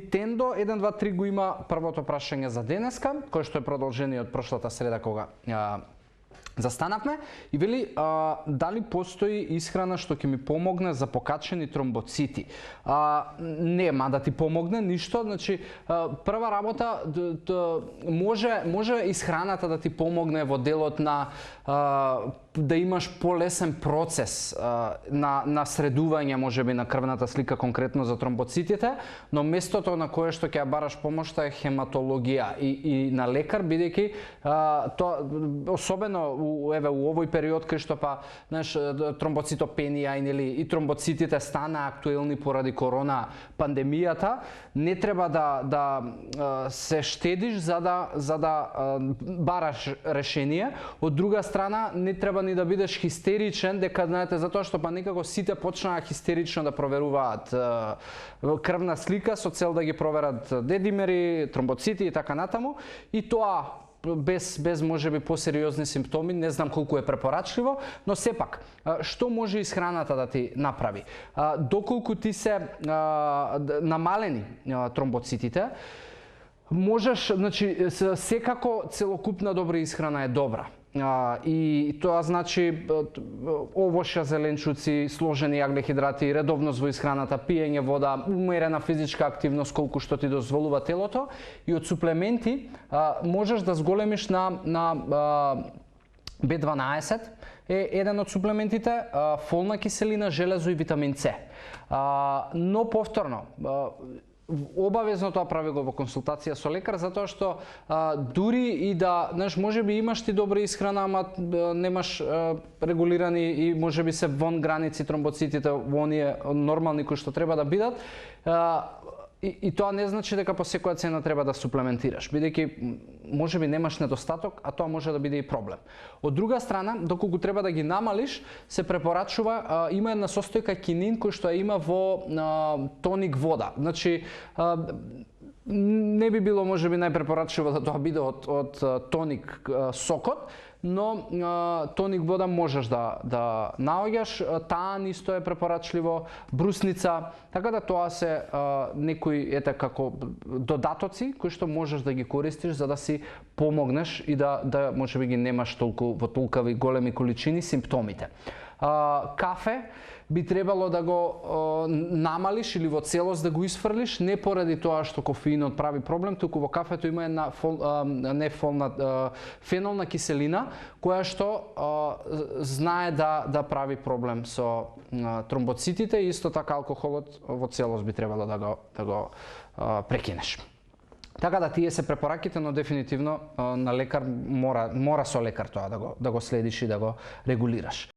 Nintendo 1, 2, 3 го има првото прашање за денеска, кој што е продолжение од прошлата среда кога застанавме и вели дали постои исхрана што ќе ми помогне за покачени тромбоцити. Нема да ти помогне ништо, значи прва работа може исхраната да ти помогне во делот на да имаш полесен процес на средување можеби на крвната слика конкретно за тромбоцитите, но местото на кое што ќе ја бараш помошта е хематологија и на лекар, бидејќи тоа особено у овој период кај што знаеш тромбоцитопенија и тромбоцитите стана актуелни поради корона пандемијата, не треба да се штедиш за да бараш решение. Од друга страна не треба ни да бидеш хистеричен, дека знаете затоа што некако сите почнаа хистерично да проверуваат крвна слика со цел да ги проверат дедимери, тромбоцити и така натаму, и тоа без можеби посериозни симптоми, не знам колку е препорачливо, но сепак, што може исхраната да ти направи? Доколку ти се намалени тромбоцитите, можеш, значи, секако целокупна добра исхрана е добра. И тоа значи овошја, зеленчуци, сложени јаглехидрати, редовност во исхраната, пиење вода, умерена физичка активност колку што ти дозволува телото, и од суплементи можеш да зголемиш на B12 е еден од суплементите, фолна киселина, железо и витамин С. Но повторно, обавезно тоа прави го во консултација со лекар, затоа што дури и да, знаеш, можеби имаш ти добра исхрана, ама немаш регулирани и можеби се вон граници тромбоцитите во оние нормални кои што треба да бидат, и тоа не значи дека по секоја цена треба да суплементираш, бидејќи можеби немаш недостаток, а тоа може да биде и проблем. Од друга страна, доколку треба да ги намалиш, се препорачува, има една состојка кинин кој што ја има во тоник вода. Значи, не би било можеби најпрепорачливо да тоа биде од тоник сокот, но тоник вода можеш да наоѓаш, таан исто е препорачливо, брусница, така да тоа се некои како додатоци кои што можеш да ги користиш за да си помогнеш и да можеби ги немаш толку во толкави големи количини симптомите. Кафе би требало да го намалиш или во целост да го исфрлиш, не поради тоа што кофеинот прави проблем, туку во кафето има една фенолна киселина која што знае да прави проблем со тромбоцитите, и исто така алкохолот во целост би требало да го прекинеш. Така да тие се препораките, но дефинитивно на лекар мора со лекар тоа да го следиш и да го регулираш.